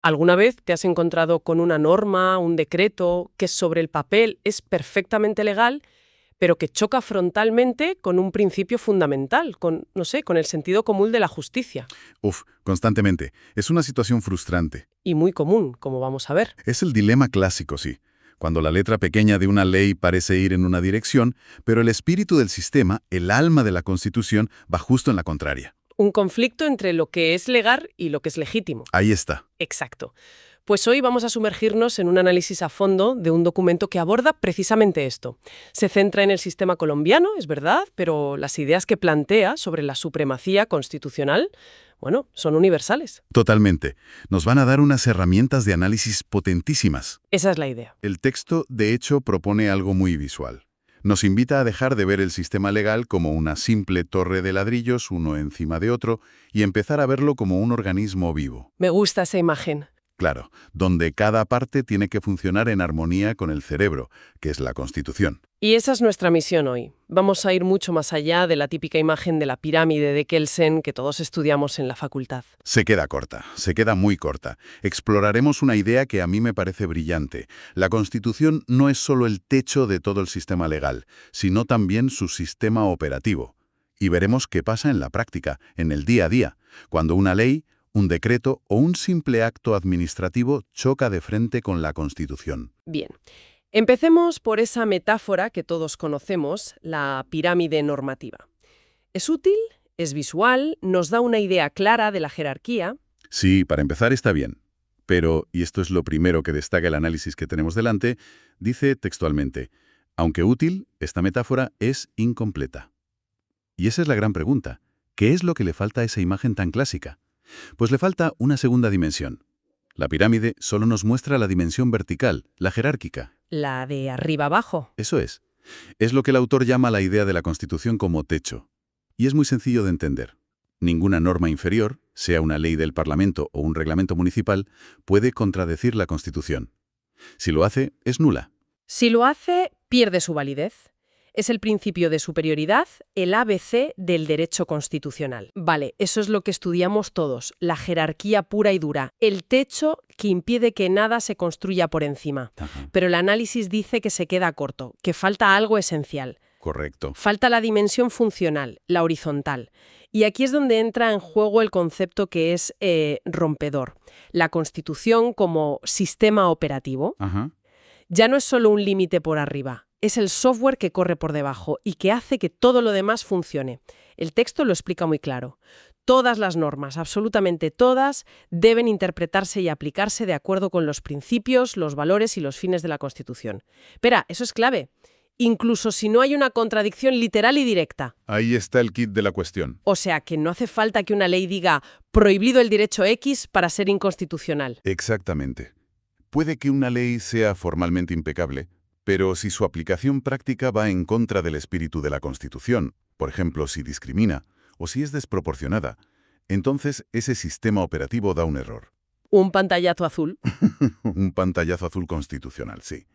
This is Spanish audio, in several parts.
¿Alguna vez te has encontrado con una norma, un decreto, que sobre el papel es perfectamente legal, pero que choca frontalmente con un principio fundamental, con, no sé, con el sentido común de la justicia? Uf, constantemente. Es una situación frustrante. Y muy común, como vamos a ver. Es el dilema clásico, sí. Cuando la letra pequeña de una ley parece ir en una dirección, pero el espíritu del sistema, el alma de la Constitución, va justo en la contraria. Un conflicto entre lo que es legal y lo que es legítimo. Ahí está. Exacto. Pues hoy vamos a sumergirnos en un análisis a fondo de un documento que aborda precisamente esto. Se centra en el sistema colombiano, es verdad, pero las ideas que plantea sobre la supremacía constitucional, bueno, son universales. Totalmente. Nos van a dar unas herramientas de análisis potentísimas. Esa es la idea. El texto, de hecho, propone algo muy visual. Nos invita a dejar de ver el sistema legal como una simple torre de ladrillos, uno encima de otro, y empezar a verlo como un organismo vivo. Me gusta esa imagen. Claro, donde cada parte tiene que funcionar en armonía con el cerebro, que es la Constitución. Y esa es nuestra misión hoy. Vamos a ir mucho más allá de la típica imagen de la pirámide de Kelsen que todos estudiamos en la facultad. Se queda corta, se queda muy corta. Exploraremos una idea que a mí me parece brillante. La Constitución no es solo el techo de todo el sistema legal, sino también su sistema operativo. Y veremos qué pasa en la práctica, en el día a día, cuando una ley, un decreto o un simple acto administrativo choca de frente con la Constitución. Bien. Empecemos por esa metáfora que todos conocemos, la pirámide normativa. Es útil, es visual, nos da una idea clara de la jerarquía. Sí, para empezar está bien. Pero, y esto es lo primero que destaca el análisis que tenemos delante, dice textualmente, aunque útil, esta metáfora es incompleta. Y esa es la gran pregunta. ¿Qué es lo que le falta a esa imagen tan clásica? Pues le falta una segunda dimensión. La pirámide solo nos muestra la dimensión vertical, la jerárquica. La de arriba abajo. Eso es. Es lo que el autor llama la idea de la Constitución como techo. Y es muy sencillo de entender. Ninguna norma inferior, sea una ley del Parlamento o un reglamento municipal, puede contradecir la Constitución. Si lo hace, es nula. Si lo hace, pierde su validez. Es el principio de superioridad, el ABC del derecho constitucional. Vale, eso es lo que estudiamos todos, la jerarquía pura y dura, el techo que impide que nada se construya por encima. Ajá. Pero el análisis dice que se queda corto, que falta algo esencial. Correcto. Falta la dimensión funcional, la horizontal. Y aquí es donde entra en juego el concepto que es rompedor. La Constitución como sistema operativo Ajá. ya no es solo un límite por arriba, es el software que corre por debajo y que hace que todo lo demás funcione. El texto lo explica muy claro. Todas las normas, absolutamente todas, deben interpretarse y aplicarse de acuerdo con los principios, los valores y los fines de la Constitución. Espera, eso es clave. Incluso si no hay una contradicción literal y directa. Ahí está el kit de la cuestión. O sea, que no hace falta que una ley diga prohibido el derecho X para ser inconstitucional. Exactamente. Puede que una ley sea formalmente impecable, pero si su aplicación práctica va en contra del espíritu de la Constitución, por ejemplo, si discrimina o si es desproporcionada, entonces ese sistema operativo da un error. Un pantallazo azul. Un pantallazo azul constitucional, sí.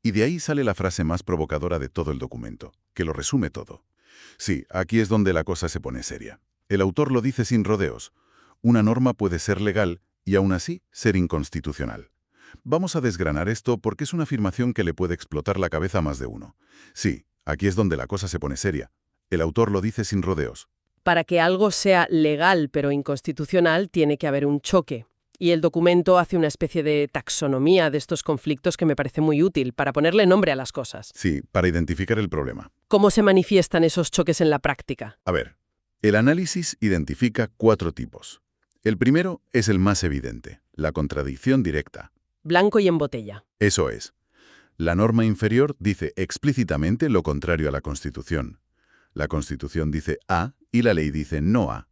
Y de ahí sale la frase más provocadora de todo el documento, que lo resume todo. Sí, aquí es donde la cosa se pone seria. El autor lo dice sin rodeos. Una norma puede ser legal y aún así ser inconstitucional. Vamos a desgranar esto porque es una afirmación que le puede explotar la cabeza a más de uno. Sí, aquí es donde la cosa se pone seria. El autor lo dice sin rodeos. Para que algo sea legal pero inconstitucional, tiene que haber un choque. Y el documento hace una especie de taxonomía de estos conflictos que me parece muy útil para ponerle nombre a las cosas. Sí, para identificar el problema. ¿Cómo se manifiestan esos choques en la práctica? A ver, el análisis identifica 4 tipos. El primero es el más evidente, la contradicción directa. Blanco y en botella. Eso es. La norma inferior dice explícitamente lo contrario a la Constitución. La Constitución dice A y la ley dice no A.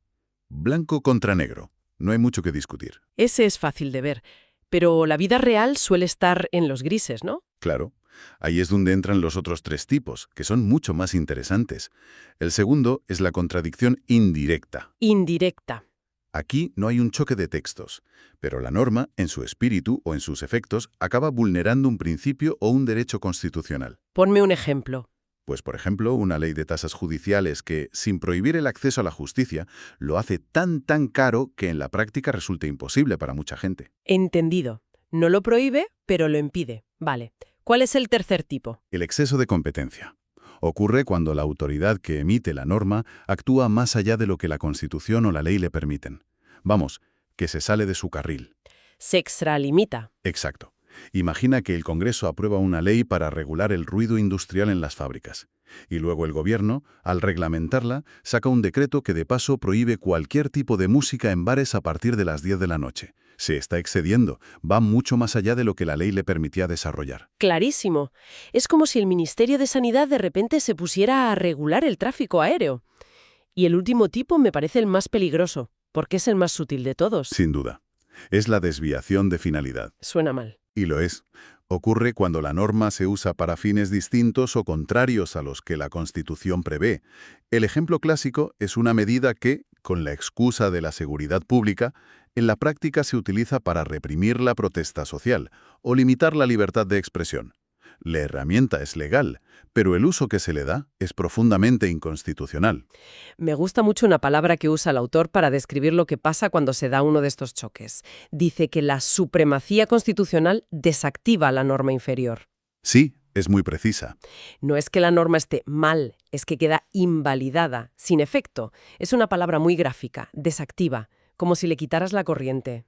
Blanco contra negro. No hay mucho que discutir. Ese es fácil de ver, pero la vida real suele estar en los grises, ¿no? Claro. Ahí es donde entran los otros 3 tipos, que son mucho más interesantes. El segundo es la contradicción indirecta. Indirecta. Aquí no hay un choque de textos, pero la norma, en su espíritu o en sus efectos, acaba vulnerando un principio o un derecho constitucional. Ponme un ejemplo. Pues, por ejemplo, una ley de tasas judiciales que, sin prohibir el acceso a la justicia, lo hace tan caro que en la práctica resulta imposible para mucha gente. Entendido. No lo prohíbe, pero lo impide. Vale. ¿Cuál es el tercer tipo? El exceso de competencia. Ocurre cuando la autoridad que emite la norma actúa más allá de lo que la Constitución o la ley le permiten. Vamos, que se sale de su carril. Se extralimita. Exacto. Imagina que el Congreso aprueba una ley para regular el ruido industrial en las fábricas. Y luego el Gobierno, al reglamentarla, saca un decreto que de paso prohíbe cualquier tipo de música en bares a partir de las 10 de la noche. Se está excediendo, va mucho más allá de lo que la ley le permitía desarrollar. Clarísimo. Es como si el Ministerio de Sanidad de repente se pusiera a regular el tráfico aéreo. Y el último tipo me parece el más peligroso, porque es el más sutil de todos. Sin duda. Es la desviación de finalidad. Suena mal. Y lo es. Ocurre cuando la norma se usa para fines distintos o contrarios a los que la Constitución prevé. El ejemplo clásico es una medida que, con la excusa de la seguridad pública, en la práctica se utiliza para reprimir la protesta social o limitar la libertad de expresión. La herramienta es legal, pero el uso que se le da es profundamente inconstitucional. Me gusta mucho una palabra que usa el autor para describir lo que pasa cuando se da uno de estos choques. Dice que la supremacía constitucional desactiva la norma inferior. Sí, es muy precisa. No es que la norma esté mal, es que queda invalidada, sin efecto. Es una palabra muy gráfica, desactiva, como si le quitaras la corriente.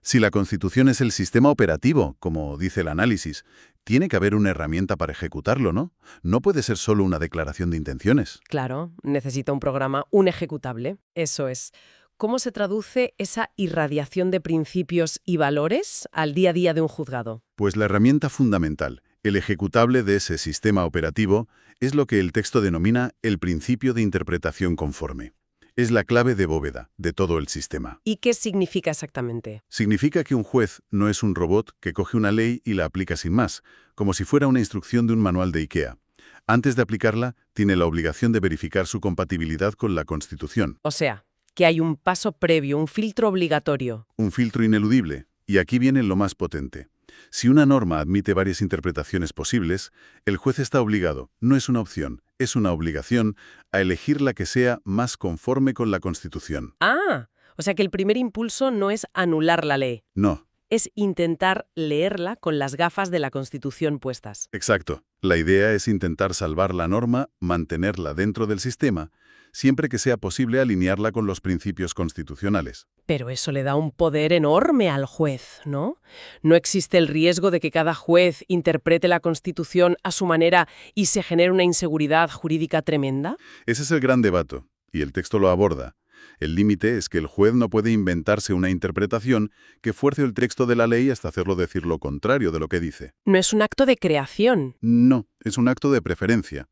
Si la Constitución es el sistema operativo, como dice el análisis, tiene que haber una herramienta para ejecutarlo, ¿no? No puede ser solo una declaración de intenciones. Claro, necesita un programa, un ejecutable. Eso es. ¿Cómo se traduce esa irradiación de principios y valores al día a día de un juzgado? Pues la herramienta fundamental, el ejecutable de ese sistema operativo, es lo que el texto denomina el principio de interpretación conforme. Es la clave de bóveda de todo el sistema. ¿Y qué significa exactamente? Significa que un juez no es un robot que coge una ley y la aplica sin más, como si fuera una instrucción de un manual de IKEA. Antes de aplicarla, tiene la obligación de verificar su compatibilidad con la Constitución. O sea, que hay un paso previo, un filtro obligatorio. Un filtro ineludible. Y aquí viene lo más potente. Si una norma admite varias interpretaciones posibles, el juez está obligado, no es una opción, es una obligación, a elegir la que sea más conforme con la Constitución. Ah, o sea que el primer impulso no es anular la ley, No, es intentar leerla con las gafas de la Constitución puestas. exacto. La idea es intentar salvar la norma, mantenerla dentro del sistema, siempre que sea posible alinearla con los principios constitucionales. Pero eso le da un poder enorme al juez, ¿no? ¿No existe el riesgo de que cada juez interprete la Constitución a su manera y se genere una inseguridad jurídica tremenda? Ese es el gran debate, y el texto lo aborda. El límite es que el juez no puede inventarse una interpretación que fuerce el texto de la ley hasta hacerlo decir lo contrario de lo que dice. No es un acto de creación. No, es un acto de preferencia.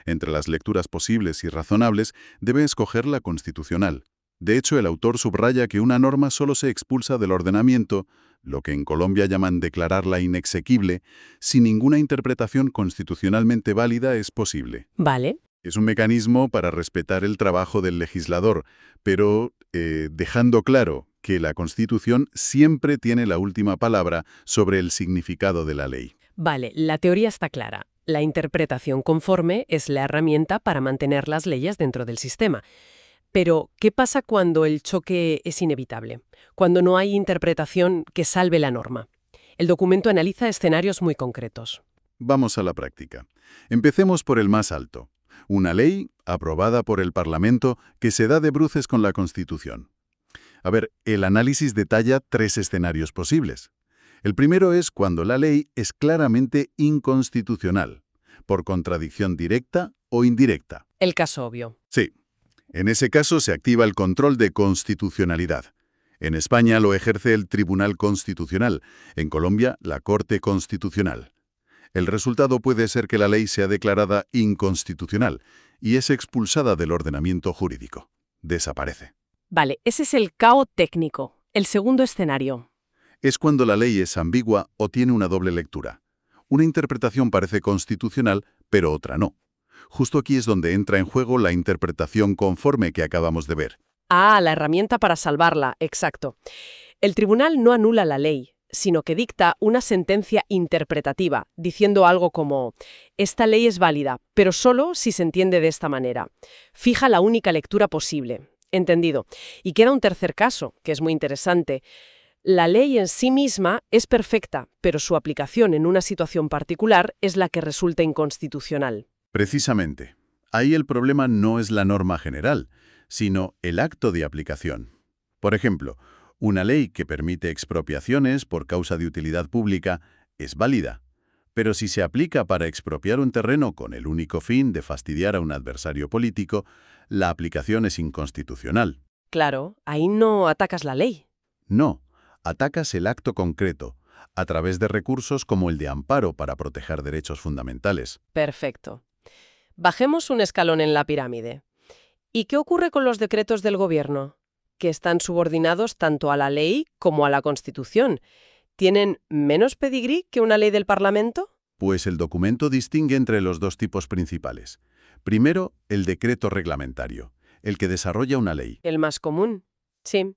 Entre las lecturas posibles y razonables, debe escoger la constitucional. De hecho, el autor subraya que una norma solo se expulsa del ordenamiento, lo que en Colombia llaman declararla inexequible, si ninguna interpretación constitucionalmente válida es posible. Vale. Es un mecanismo para respetar el trabajo del legislador, pero dejando claro que la Constitución siempre tiene la última palabra sobre el significado de la ley. Vale, la teoría está clara. La interpretación conforme es la herramienta para mantener las leyes dentro del sistema. Pero, ¿qué pasa cuando el choque es inevitable? Cuando no hay interpretación que salve la norma. El documento analiza escenarios muy concretos. Vamos a la práctica. Empecemos por el más alto. Una ley aprobada por el Parlamento que se da de bruces con la Constitución. A ver, el análisis detalla 3 escenarios posibles. El primero es cuando la ley es claramente inconstitucional, por contradicción directa o indirecta. El caso obvio. Sí. En ese caso se activa el control de constitucionalidad. En España lo ejerce el Tribunal Constitucional, en Colombia la Corte Constitucional. El resultado puede ser que la ley sea declarada inconstitucional y es expulsada del ordenamiento jurídico. Desaparece. Vale, ese es el caos técnico. El segundo escenario. Es cuando la ley es ambigua o tiene una doble lectura. Una interpretación parece constitucional, pero otra no. Justo aquí es donde entra en juego la interpretación conforme que acabamos de ver. Ah, la herramienta para salvarla, exacto. El tribunal no anula la ley, sino que dicta una sentencia interpretativa, diciendo algo como: esta ley es válida, pero solo si se entiende de esta manera. Fija la única lectura posible. Entendido. Y queda un tercer caso, que es muy interesante. La ley en sí misma es perfecta, pero su aplicación en una situación particular es la que resulta inconstitucional. Precisamente. Ahí el problema no es la norma general, sino el acto de aplicación. Por ejemplo, una ley que permite expropiaciones por causa de utilidad pública es válida, pero si se aplica para expropiar un terreno con el único fin de fastidiar a un adversario político, la aplicación es inconstitucional. Claro, ahí no atacas la ley. No, atacas el acto concreto, a través de recursos como el de amparo para proteger derechos fundamentales. Perfecto. Bajemos un escalón en la pirámide. ¿Y qué ocurre con los decretos del gobierno? Que están subordinados tanto a la ley como a la Constitución. ¿Tienen menos pedigrí que una ley del Parlamento? Pues el documento distingue entre los dos tipos principales. Primero, el decreto reglamentario, el que desarrolla una ley. El más común. Sí.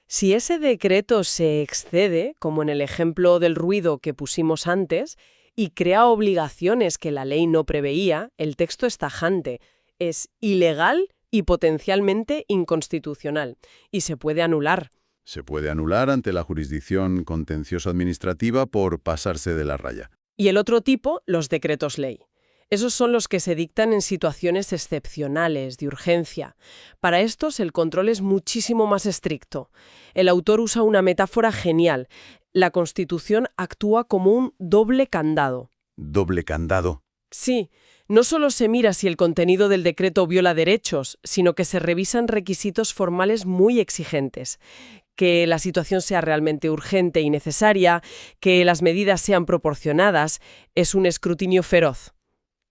Si ese decreto se excede, como en el ejemplo del ruido que pusimos antes, y crea obligaciones que la ley no preveía, el texto es tajante. Es ilegal y potencialmente inconstitucional, y se puede anular. Se puede anular ante la jurisdicción contencioso-administrativa por pasarse de la raya. Y el otro tipo, los decretos ley. Esos son los que se dictan en situaciones excepcionales, de urgencia. Para estos, el control es muchísimo más estricto. El autor usa una metáfora genial. La Constitución actúa como un doble candado. ¿Doble candado? Sí, no solo se mira si el contenido del decreto viola derechos, sino que se revisan requisitos formales muy exigentes. Que la situación sea realmente urgente y necesaria, que las medidas sean proporcionadas, es un escrutinio feroz.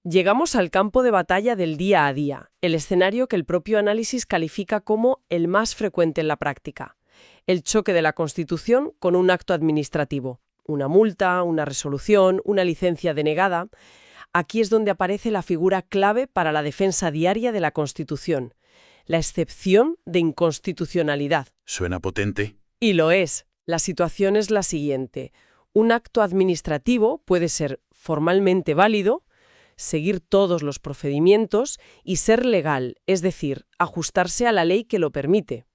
Llegamos al campo de batalla del día a día, el escenario que el propio análisis califica como el más frecuente en la práctica. El choque de la Constitución con un acto administrativo. Una multa, una resolución, una licencia denegada. Aquí es donde aparece la figura clave para la defensa diaria de la Constitución. La excepción de inconstitucionalidad. ¿Suena potente? Y lo es. La situación es la siguiente. Un acto administrativo puede ser formalmente válido, seguir todos los procedimientos y ser legal, es decir, ajustarse a la ley que lo permite.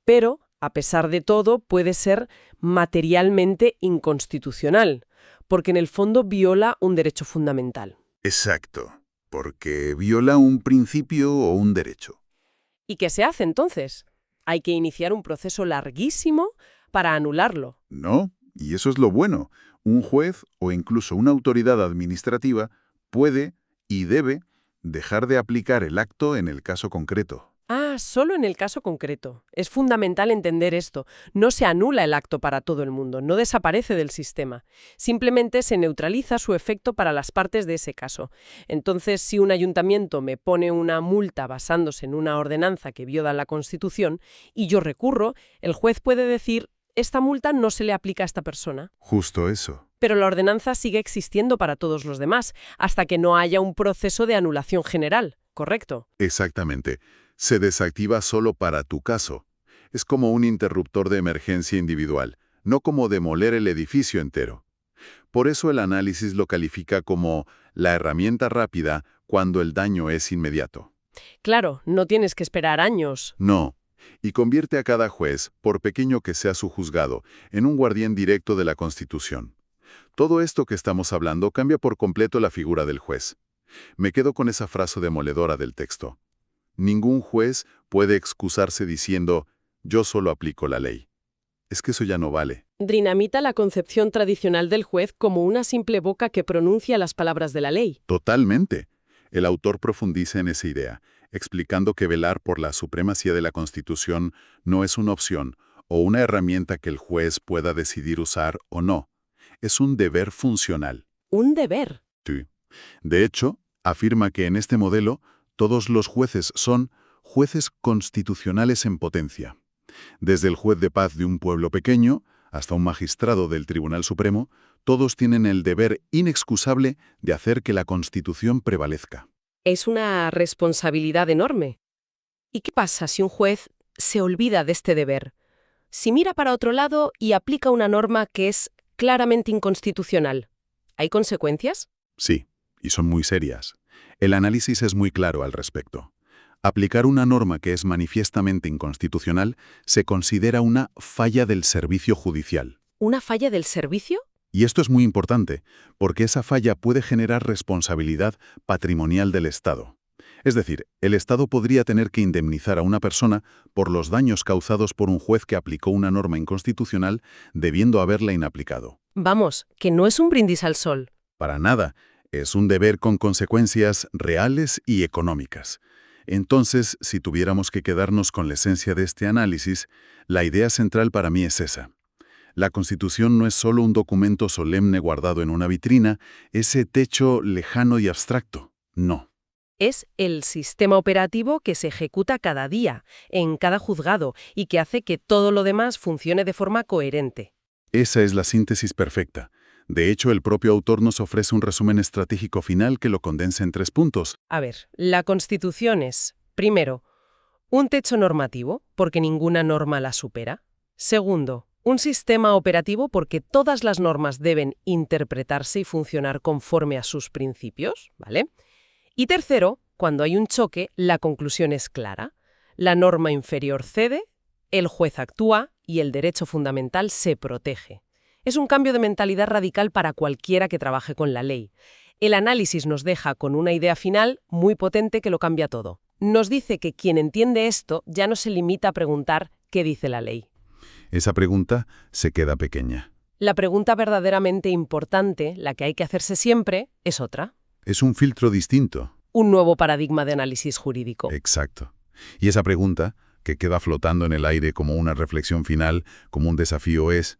Pero, a pesar de todo, puede ser materialmente inconstitucional, porque en el fondo viola un derecho fundamental. Exacto, porque viola un principio o un derecho. ¿Y qué se hace entonces? Hay que iniciar un proceso larguísimo para anularlo. No, y eso es lo bueno. Un juez o incluso una autoridad administrativa puede y debe dejar de aplicar el acto en el caso concreto. Ah, solo en el caso concreto. Es fundamental entender esto. No se anula el acto para todo el mundo, no desaparece del sistema. Simplemente se neutraliza su efecto para las partes de ese caso. Entonces, si un ayuntamiento me pone una multa basándose en una ordenanza que viola la Constitución y yo recurro, el juez puede decir: esta multa no se le aplica a esta persona. Justo eso. Pero la ordenanza sigue existiendo para todos los demás, hasta que no haya un proceso de anulación general, ¿correcto? Exactamente. Se desactiva solo para tu caso. Es como un interruptor de emergencia individual, no como demoler el edificio entero. Por eso el análisis lo califica como la herramienta rápida cuando el daño es inmediato. Claro, no tienes que esperar años. No, y convierte a cada juez, por pequeño que sea su juzgado, en un guardián directo de la Constitución. Todo esto que estamos hablando cambia por completo la figura del juez. Me quedo con esa frase demoledora del texto. Ningún juez puede excusarse diciendo: yo solo aplico la ley. Es que eso ya no vale. Dinamita la concepción tradicional del juez como una simple boca que pronuncia las palabras de la ley. Totalmente. El autor profundiza en esa idea, explicando que velar por la supremacía de la Constitución no es una opción o una herramienta que el juez pueda decidir usar o no. Es un deber funcional. ¿Un deber? Sí. De hecho, afirma que en este modelo todos los jueces son jueces constitucionales en potencia. Desde el juez de paz de un pueblo pequeño hasta un magistrado del Tribunal Supremo, todos tienen el deber inexcusable de hacer que la Constitución prevalezca. Es una responsabilidad enorme. ¿Y qué pasa si un juez se olvida de este deber? si mira para otro lado y aplica una norma que es claramente inconstitucional, ¿hay consecuencias? Sí, y son muy serias. El análisis es muy claro al respecto. Aplicar una norma que es manifiestamente inconstitucional se considera una falla del servicio judicial. ¿Una falla del servicio? Y esto es muy importante, porque esa falla puede generar responsabilidad patrimonial del Estado. Es decir, el Estado podría tener que indemnizar a una persona por los daños causados por un juez que aplicó una norma inconstitucional debiendo haberla inaplicado. Vamos, que no es un brindis al sol. Para nada, es un deber con consecuencias reales y económicas. Entonces, si tuviéramos que quedarnos con la esencia de este análisis, la idea central para mí es esa. La Constitución no es solo un documento solemne guardado en una vitrina, ese techo lejano y abstracto. No. Es el sistema operativo que se ejecuta cada día, en cada juzgado, y que hace que todo lo demás funcione de forma coherente. Esa es la síntesis perfecta. De hecho, el propio autor nos ofrece un resumen estratégico final que lo condensa en 3 puntos. A ver, la Constitución es, primero, un techo normativo, porque ninguna norma la supera. Segundo, un sistema operativo porque todas las normas deben interpretarse y funcionar conforme a sus principios, ¿vale? Y tercero, cuando hay un choque, la conclusión es clara. La norma inferior cede, el juez actúa y el derecho fundamental se protege. Es un cambio de mentalidad radical para cualquiera que trabaje con la ley. El análisis nos deja con una idea final muy potente que lo cambia todo. Nos dice que quien entiende esto ya no se limita a preguntar qué dice la ley. Esa pregunta se queda pequeña. La pregunta verdaderamente importante, la que hay que hacerse siempre, es otra. Es un filtro distinto. Un nuevo paradigma de análisis jurídico. Exacto. Y esa pregunta, que queda flotando en el aire como una reflexión final, como un desafío, es: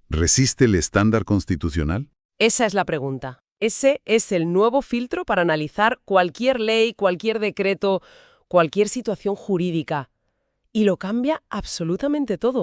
¿resiste el estándar constitucional? Esa es la pregunta. Ese es el nuevo filtro para analizar cualquier ley, cualquier decreto, cualquier situación jurídica. Y lo cambia absolutamente todo.